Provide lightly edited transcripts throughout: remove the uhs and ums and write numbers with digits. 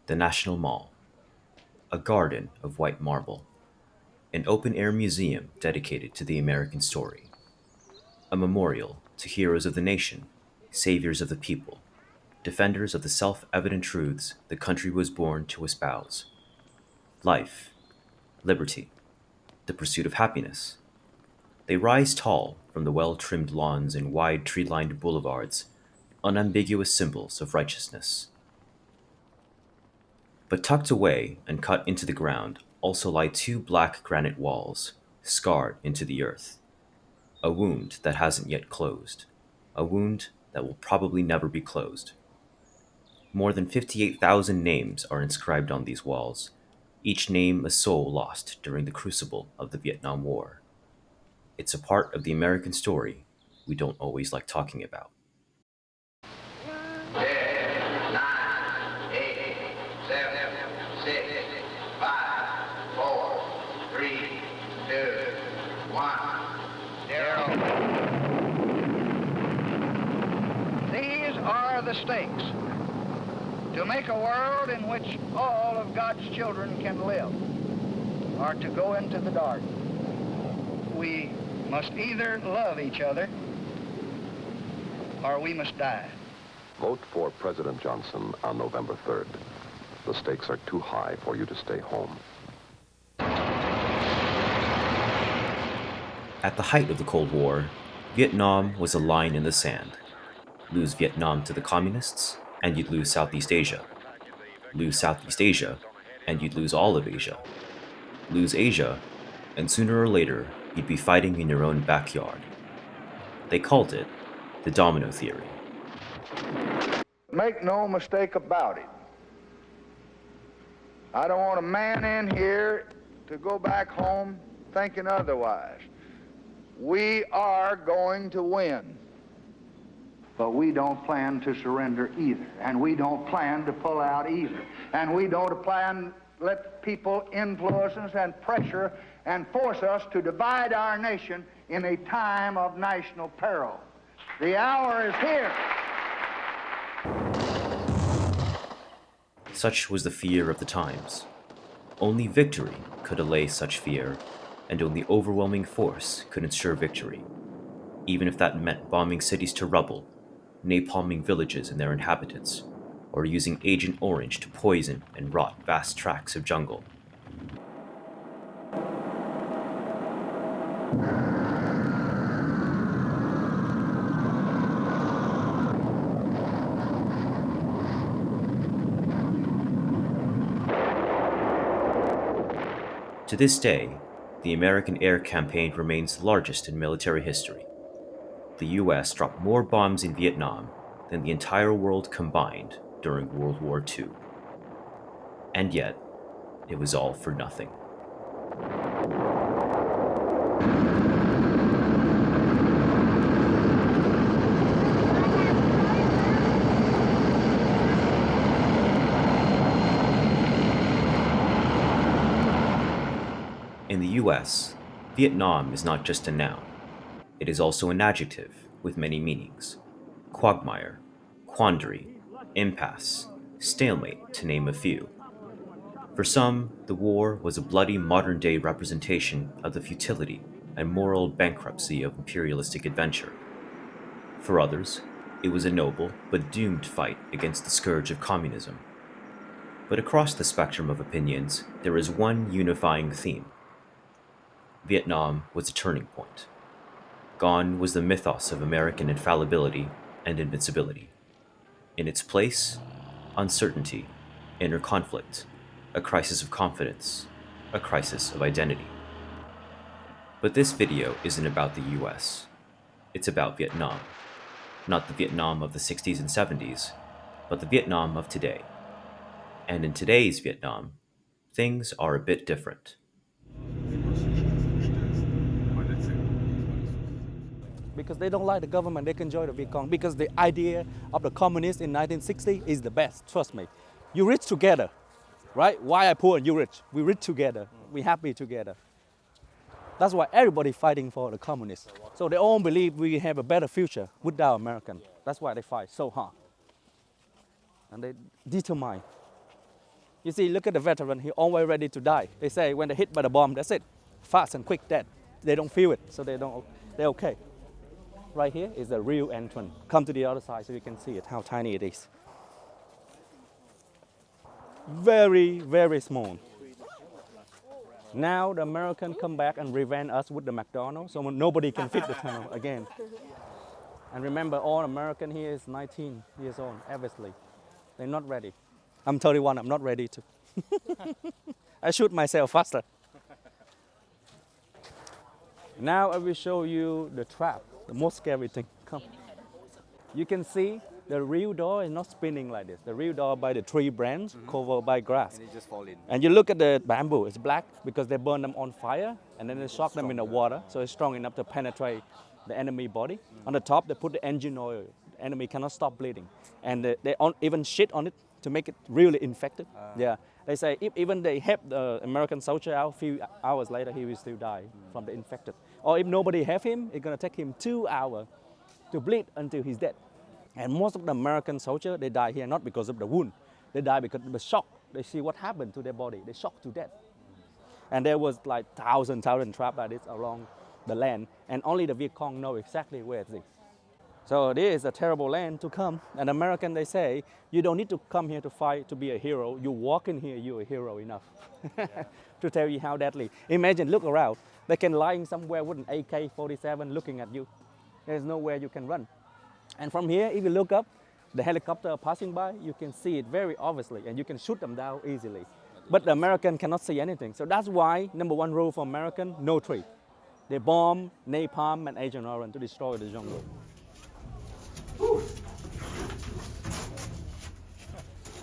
The National Mall, a garden of white marble, an open-air museum dedicated to the American story, a memorial to heroes of the nation, saviors of the people, defenders of the self-evident truths the country was born to espouse: life, liberty, the pursuit of happiness. They rise tall from the well-trimmed lawns and wide tree-lined boulevards, unambiguous symbols of righteousness. But tucked away and cut into the ground also lie two black granite walls, scarred into the earth. A wound that hasn't yet closed. A wound that will probably never be closed. More than 58,000 names are inscribed on these walls, each name a soul lost during the crucible of the Vietnam War. It's a part of the American story we don't always like talking about. 10, 9, 8, 7, 6, 5, 4, 3, 2, 1, 0. These are the stakes. To make a world in which all of God's children can live, or to go into the dark. We must either love each other, or we must die. Vote for President Johnson on November 3rd. The stakes are too high for you to stay home. At the height of the Cold War, Vietnam was a line in the sand. Lose Vietnam to the communists, and you'd lose Southeast Asia. Lose Southeast Asia, and you'd lose all of Asia. Lose Asia, and sooner or later, you'd be fighting in your own backyard. They called it the domino theory. Make no mistake about it. I don't want a man in here to go back home thinking otherwise. We are going to win. But we don't plan to surrender either. And we don't plan to pull out either. And we don't plan to let people influence us and pressure and force us to divide our nation in a time of national peril. The hour is here. Such was the fear of the times. Only victory could allay such fear, and only overwhelming force could ensure victory, even if that meant bombing cities to rubble, napalming villages and their inhabitants, or using Agent Orange to poison and rot vast tracts of jungle. To this day, the American air campaign remains the largest in military history. The US dropped more bombs in Vietnam than the entire world combined during World War II. And yet, it was all for nothing. In the US, Vietnam is not just a noun. It is also an adjective with many meanings: quagmire, quandary, impasse, stalemate, to name a few. For some, the war was a bloody modern-day representation of the futility and moral bankruptcy of imperialistic adventure. For others, it was a noble but doomed fight against the scourge of communism. But across the spectrum of opinions, there is one unifying theme. Vietnam was a turning point. Gone was the mythos of American infallibility and invincibility. In its place, uncertainty, inner conflict, a crisis of confidence, a crisis of identity. But this video isn't about the US. It's about Vietnam. Not the Vietnam of the 60s and 70s, but the Vietnam of today. And in today's Vietnam, things are a bit different. Because they don't like the government, they can join the Viet Cong. Because the idea of the communists in 1960 is the best, trust me. You rich together, right? Why I poor and you rich? We rich together, we happy together. That's why everybody fighting for the communists. So they all believe we have a better future without American. That's why they fight so hard. And they determine You see, look at the veteran, he always ready to die. They say when they're hit by the bomb, that's it. Fast and quick dead. They don't feel it, so they're okay. Right here is the real entrance. Come to the other side so you can see it, how tiny it is. Very, very small. Now the Americans come back and revenge us with the McDonald's, so nobody can fit the tunnel again. And remember, all American here is 19 years old, obviously. They're not ready. I'm 31, I'm not ready to. I shoot myself faster. Now I will show you the trap, the most scary thing. Come. You can see the real door is not spinning like this. The real door by the tree branch covered by grass. And it just fall in. And you look at the bamboo, it's black because they burn them on fire and then they shock them in the water, so it's strong enough to penetrate the enemy body. On the top, they put the engine oil. The enemy cannot stop bleeding. And they even shit on it to make it really infected. Yeah, they say if even they help the American soldier out, a few hours later, he will still die from the infected. Or if nobody have him, it's gonna take him 2 hours to bleed until he's dead. And most of the American soldiers, they die here not because of the wound. They die because of the shock. They see what happened to their body. They shocked to death. And there was like thousand traps like this along the land. And only the Viet Cong know exactly where it is. So this is a terrible land to come. And American, they say, you don't need to come here to fight to be a hero. You walk in here, you're a hero enough. To tell you how deadly. Imagine, look around. They can lying somewhere with an AK-47 looking at you. There's nowhere you can run. And from here, if you look up, the helicopter passing by, you can see it very obviously, and you can shoot them down easily. But the American cannot see anything. So that's why, number one rule for American, no tree. They bomb, napalm, and Agent Orange to destroy the jungle.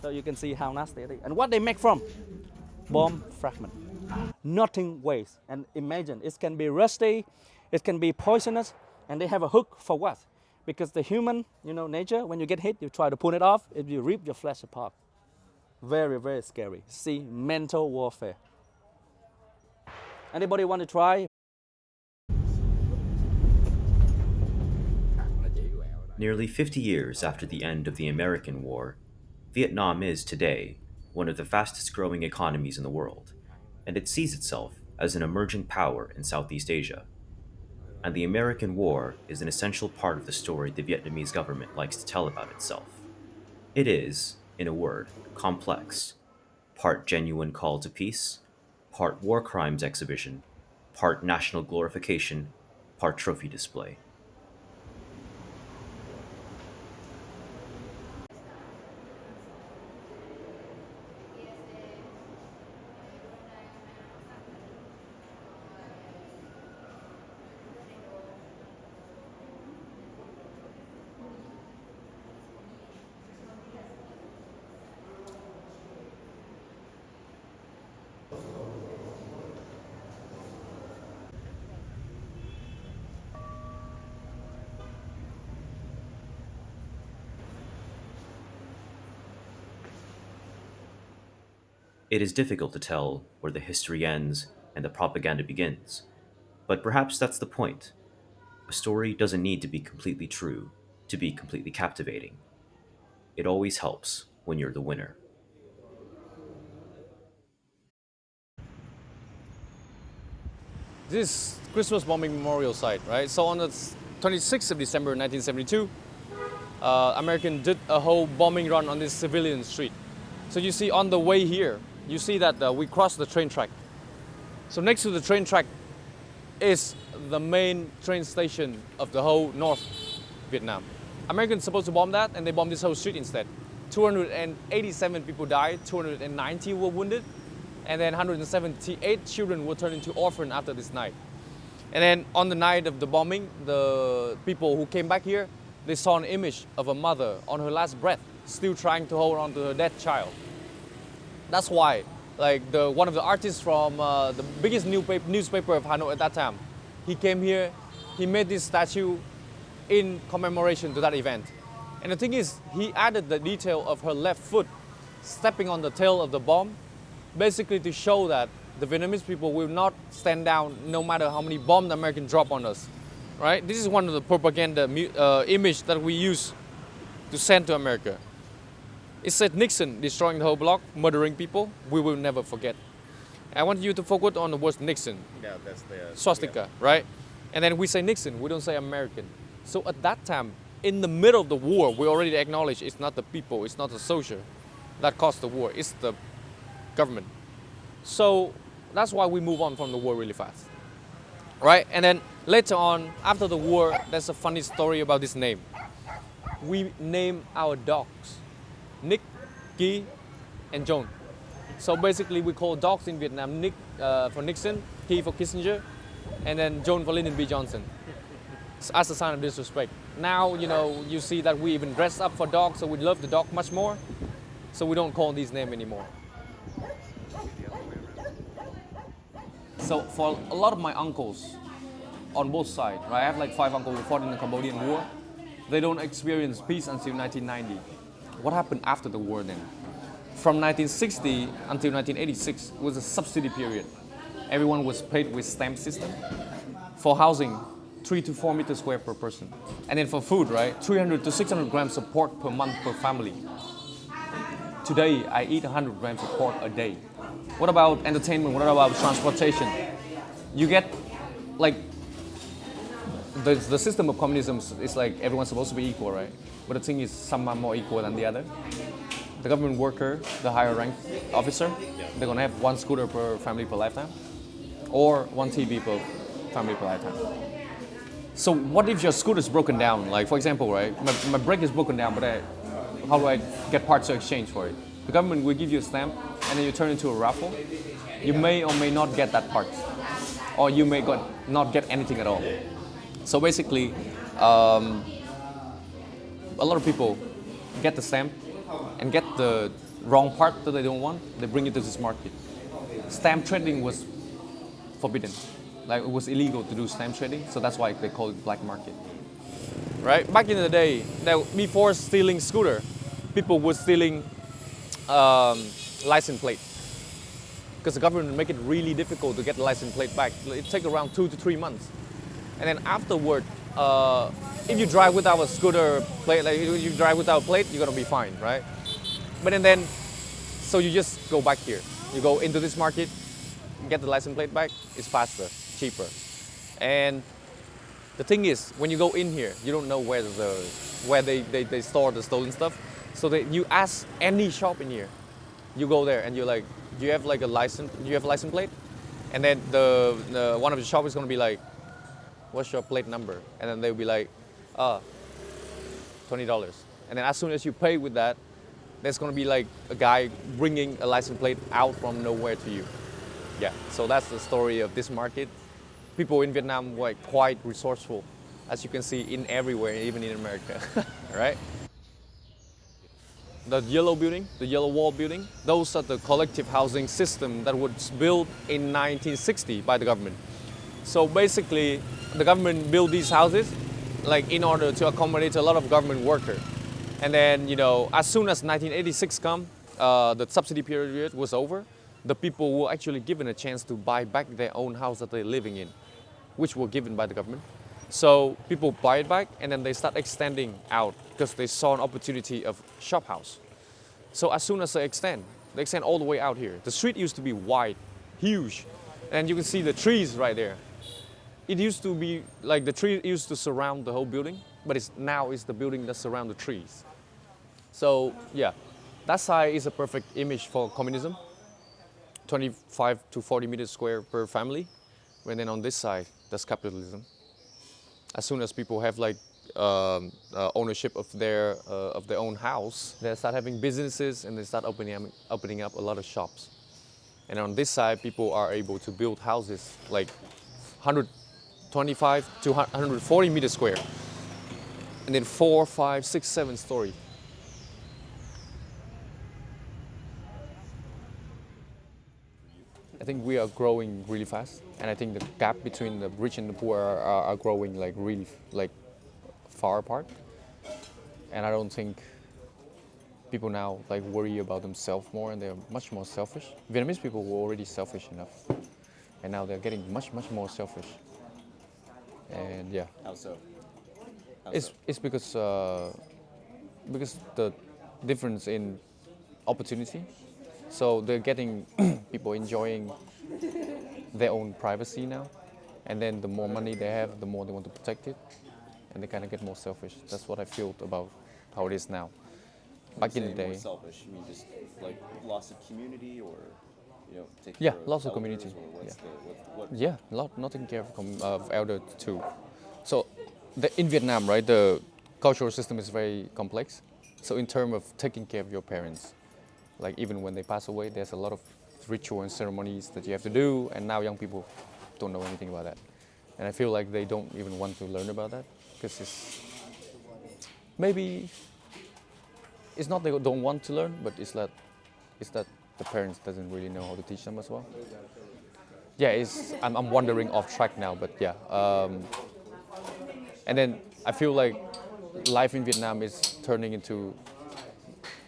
So you can see how nasty it is. And what they make from? Bomb fragment. Nothing waste. And imagine, it can be rusty, it can be poisonous, and they have a hook for what? Because the human, nature, when you get hit, you try to pull it off, it will rip your flesh apart. Very, very scary. See, mental warfare. Anybody want to try? Nearly 50 years after the end of the American War, Vietnam is today one of the fastest growing economies in the world, and it sees itself as an emerging power in Southeast Asia. And the American War is an essential part of the story the Vietnamese government likes to tell about itself. It is, in a word, complex, part genuine call to peace, part war crimes exhibition, part national glorification, part trophy display. It is difficult to tell where the history ends and the propaganda begins, but perhaps that's the point. A story doesn't need to be completely true to be completely captivating. It always helps when you're the winner. This is Christmas bombing memorial site, right? So on the 26th of December 1972, American did a whole bombing run on this civilian street. So you see on the way here, you see that we crossed the train track. So next to the train track is the main train station of the whole North Vietnam. Americans supposed to bomb that, and they bombed this whole street instead. 287 people died, 290 were wounded, and then 178 children were turned into orphans after this night. And then on the night of the bombing, the people who came back here, they saw an image of a mother on her last breath, still trying to hold on to her dead child. That's why, one of the artists from the biggest newspaper of Hanoi at that time, he came here, he made this statue in commemoration to that event. And the thing is, he added the detail of her left foot stepping on the tail of the bomb, basically to show that the Vietnamese people will not stand down no matter how many bombs the Americans drop on us. Right? This is one of the propaganda image that we use to send to America. It said Nixon destroying the whole block, murdering people. We will never forget. I want you to focus on the word Nixon. Yeah, that's the Swastika, right? And then we say Nixon, we don't say American. So at that time, in the middle of the war, we already acknowledge it's not the people, it's not the soldier that caused the war, it's the government. So that's why we move on from the war really fast, right? And then later on, after the war, there's a funny story about this name. We name our dogs Nick, Key, and John. So basically, we call dogs in Vietnam Nick for Nixon, Key for Kissinger, and then John for Lyndon B. Johnson, as a sign of disrespect. Now, you see that we even dress up for dogs, so we love the dog much more. So we don't call these names anymore. So for a lot of my uncles on both sides, right? I have like 5 uncles who fought in the Cambodian War. They don't experience peace until 1990. What happened after the war then? From 1960 until 1986 was a subsidy period. Everyone was paid with stamp system. For housing, 3 to 4 meters square per person. And then for food, right? 300 to 600 grams of pork per month per family. Today, I eat 100 grams of pork a day. What about entertainment? What about transportation? You get, like, the system of communism is like everyone's supposed to be equal, right? But the thing is, some are more equal than the other. The government worker, the higher ranked officer, they're gonna have 1 scooter per family per lifetime, or 1 TV per family per lifetime. So what if your scooter is broken down? Like, for example, right, my brake is broken down, but how do I get parts to exchange for it? The government will give you a stamp, and then you turn it into a raffle. You may or may not get that part, or you may not get anything at all. So basically, a lot of people get the stamp and get the wrong part that they don't want. They bring it to this market. Stamp trading was forbidden. Like, it was illegal to do stamp trading, so that's why they call it black market. Right? Back in the day, before stealing scooter, people were stealing license plate. Because the government would make it really difficult to get the license plate back. It takes around 2 to 3 months. And then afterward, if you drive without a scooter plate, like if you drive without a plate, you're gonna be fine, right? But then, so you just go back here. You go into this market, get the license plate back, it's faster, cheaper. And the thing is, when you go in here, you don't know where they store the stolen stuff. So you ask any shop in here, you go there and you're like, do you have like a license? Do you have a license plate? And then the one of the shop is gonna be like, what's your plate number? And then they'll be like, $20. And then as soon as you pay with that, there's gonna be like a guy bringing a license plate out from nowhere to you. Yeah, so that's the story of this market. People in Vietnam were quite resourceful, as you can see in everywhere, even in America, right? The yellow building, the yellow wall building, those are the collective housing system that was built in 1960 by the government. So basically, the government built these houses like in order to accommodate a lot of government workers. And then, as soon as 1986 come, the subsidy period was over, the people were actually given a chance to buy back their own house that they're living in, which were given by the government. So people buy it back and then they start extending out because they saw an opportunity of shop house. So as soon as they extend all the way out here. The street used to be wide, huge, and you can see the trees right there. It used to be like the tree used to surround the whole building, but now it's the building that surrounds the trees. So yeah, that side is a perfect image for communism. 25 to 40 meters square per family. And then on this side, that's capitalism. As soon as people have like ownership of their own house, they start having businesses and they start opening up a lot of shops. And on this side, people are able to build houses like 125 to 140 meters square, and then 4, 5, 6, 7 story. I think we are growing really fast, and I think the gap between the rich and the poor are growing like really like far apart. And I don't think people now like worry about themselves more, and they're much more selfish. Vietnamese people were already selfish enough, and now they're getting much more selfish. And yeah. How so? It's because the difference in opportunity. So they're getting people enjoying their own privacy now, and then the more money they have, the more they want to protect it, and they kind of get more selfish. That's what I feel about how it is now. Back in the day, more selfish. You mean just like loss of community, or taking yeah, care of lots of elders, community. or Yeah. what? Yeah, not taking care of elder too. So in Vietnam, right, the cultural system is very complex. So in terms of taking care of your parents, like even when they pass away, there's a lot of ritual and ceremonies that you have to do, and now young people don't know anything about that. And I feel like they don't even want to learn about that because maybe it's not they don't want to learn, but it's that the parents doesn't really know how to teach them as well. Yeah, I'm wandering off track now, but yeah. And then I feel like life in Vietnam is turning into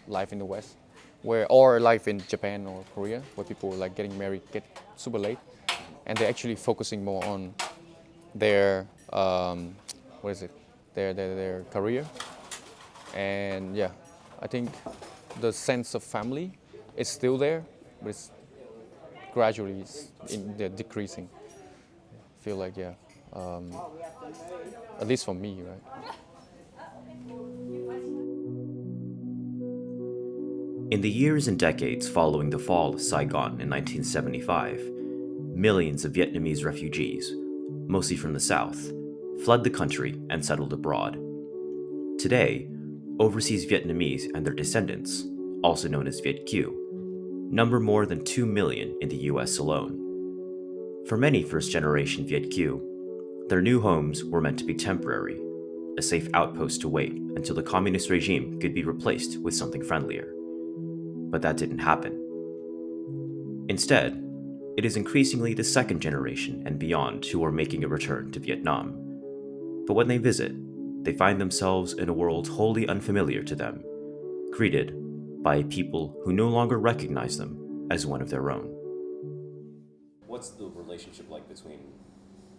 life in the West, or life in Japan or Korea, where people like getting married get super late, and they're actually focusing more on their what is it, their career, and yeah, I think the sense of family is still there, but it's gradually they're decreasing. I feel like yeah, at least for me, right? In the years and decades following the fall of Saigon in 1975, millions of Vietnamese refugees, mostly from the south, fled the country and settled abroad. Today, overseas Vietnamese and their descendants, also known as Viet Kieu, number more than 2 million in the US alone. For many first generation Viet Kieu, their new homes were meant to be temporary, a safe outpost to wait until the communist regime could be replaced with something friendlier. But that didn't happen. Instead, it is increasingly the second generation and beyond who are making a return to Vietnam. But when they visit, they find themselves in a world wholly unfamiliar to them, greeted by a people who no longer recognize them as one of their own. What's the relationship like between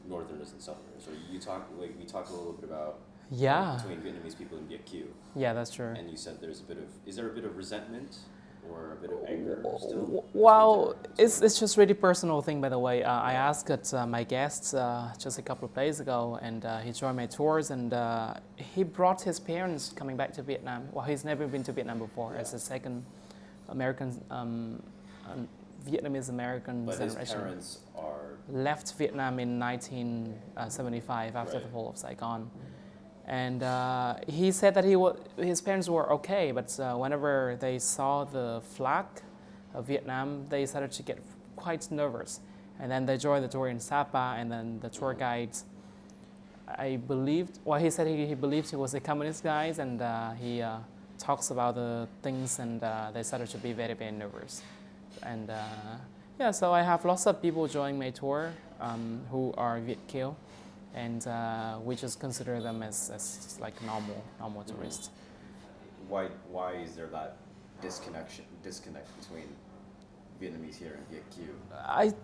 Northerners and Southerners? Or we talked a little bit about Yeah, between Vietnamese people and Viet Kieu, yeah, that's true. and you said is there a bit of resentment or a bit of anger still? Well, it's just really personal thing, by the way. I asked my guests just a couple of days ago, and he joined my tours, and he brought his parents coming back to Vietnam. Well, he's never been to Vietnam before as a second American, Vietnamese American But his generation. parents are Left Vietnam in 1975 after the Right. fall of Saigon. And he said that his parents were okay, but whenever they saw the flag of Vietnam, they started to get quite nervous. And then they joined the tour in Sapa, and then the tour guide, he said he believed he was a communist guy, and he talks about the things, and they started to be very, very nervous. And yeah, so I have lots of people joining my tour who are Viet Kieu, and we just consider them as like normal tourists. why is there that disconnect between Vietnamese here and Viet Kieu?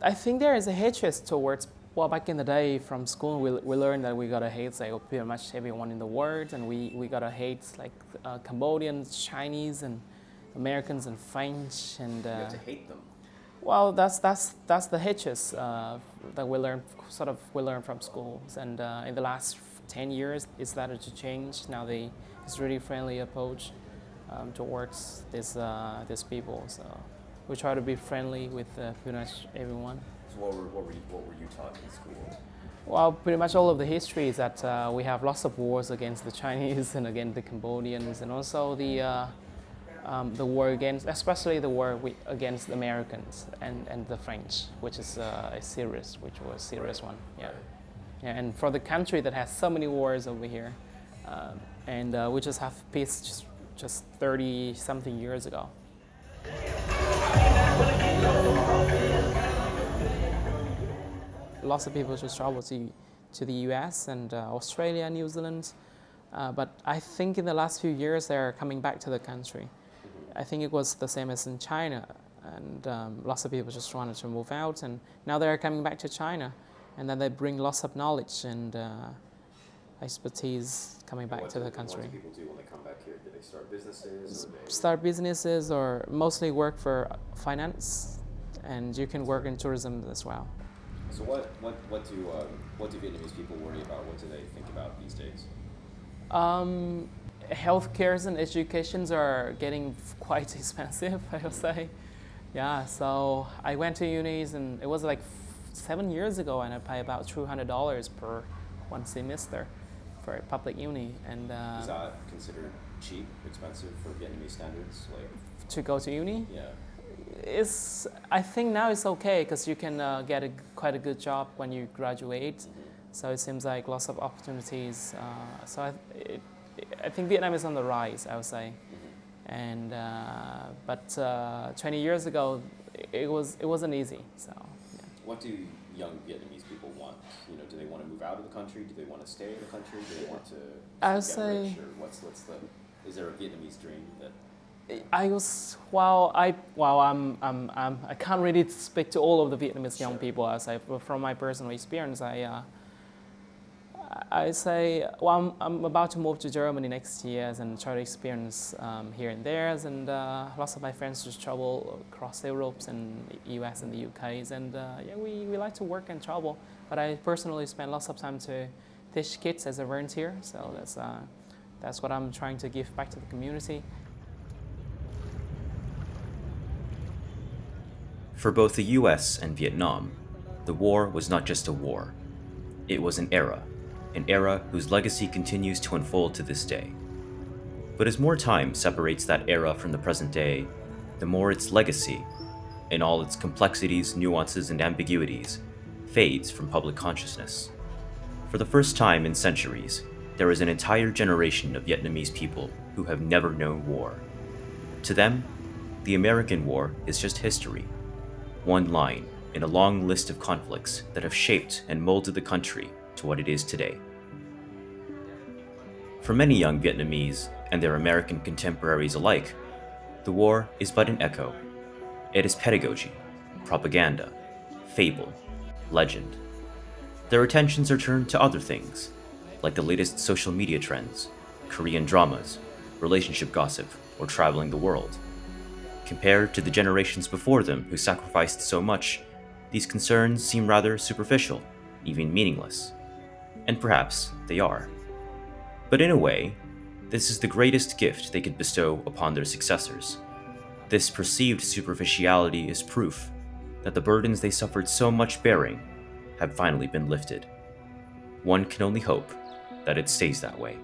I think there is a hatred towards, well, back in the day from school, we learned that we gotta hate like pretty much everyone in the world, and we gotta hate like Cambodians, Chinese, and Americans and French, and You have to hate them. well, that's the hitches that we learn from schools, and in the last 10 years, it started to change. Now it's really friendly approach towards these people. So we try to be friendly with pretty much everyone. So what were you taught in school? Well, pretty much all of the history is that we have lots of wars against the Chinese and against the Cambodians, and also the war especially the war against the Americans and the French, which was a serious one. Yeah, yeah. And for the country that has so many wars over here, and we just have peace just 30 something years ago. Lots of people just travel to the US and Australia, New Zealand, but I think in the last few years they're coming back to the country. I think it was the same as in China, and lots of people just wanted to move out, and now they're coming back to China, and then they bring lots of knowledge, and expertise coming back to the country. What do people do when they come back here? Do they start businesses? Or Start businesses or mostly work for finance, and you can work in tourism as well. So what do Vietnamese people worry about? What do they think about these days? Healthcares and educations are getting quite expensive, I would say. Yeah, so I went to unis and it was like 7 years ago, and I pay about $200 per one semester for a public uni. And Is that considered cheap, expensive for Vietnamese standards? Like, to go to uni, yeah. I think now it's okay because you can get quite a good job when you graduate. Mm-hmm. So it seems like lots of opportunities. So I think Vietnam is on the rise, I would say. Mm-hmm. And but 20 years ago, it wasn't easy. So yeah. What do young Vietnamese people want? You know, do they want to move out of the country? Do they want to stay in the country? Do they want to I would get say- rich? Or what's the? Is there a Vietnamese dream that? I can't really speak to all of the Vietnamese young people. As from my personal experience, I say, well, I'm about to move to Germany next year and try to experience here and there. And lots of my friends just travel across Europe and US and the UKs. And yeah, we like to work and travel. But I personally spend lots of time to teach kids as a volunteer. So that's what I'm trying to give back to the community. For both the US and Vietnam, the war was not just a war. It was an era whose legacy continues to unfold to this day. But as more time separates that era from the present day, the more its legacy, in all its complexities, nuances, and ambiguities, fades from public consciousness. For the first time in centuries, there is an entire generation of Vietnamese people who have never known war. To them, the American war is just history, one line in a long list of conflicts that have shaped and molded the country to what it is today. For many young Vietnamese and their American contemporaries alike, the war is but an echo. It is pedagogy, propaganda, fable, legend. Their attentions are turned to other things, like the latest social media trends, Korean dramas, relationship gossip, or traveling the world. Compared to the generations before them who sacrificed so much, these concerns seem rather superficial, even meaningless. And perhaps they are. But in a way, this is the greatest gift they could bestow upon their successors. This perceived superficiality is proof that the burdens they suffered so much bearing have finally been lifted. One can only hope that it stays that way.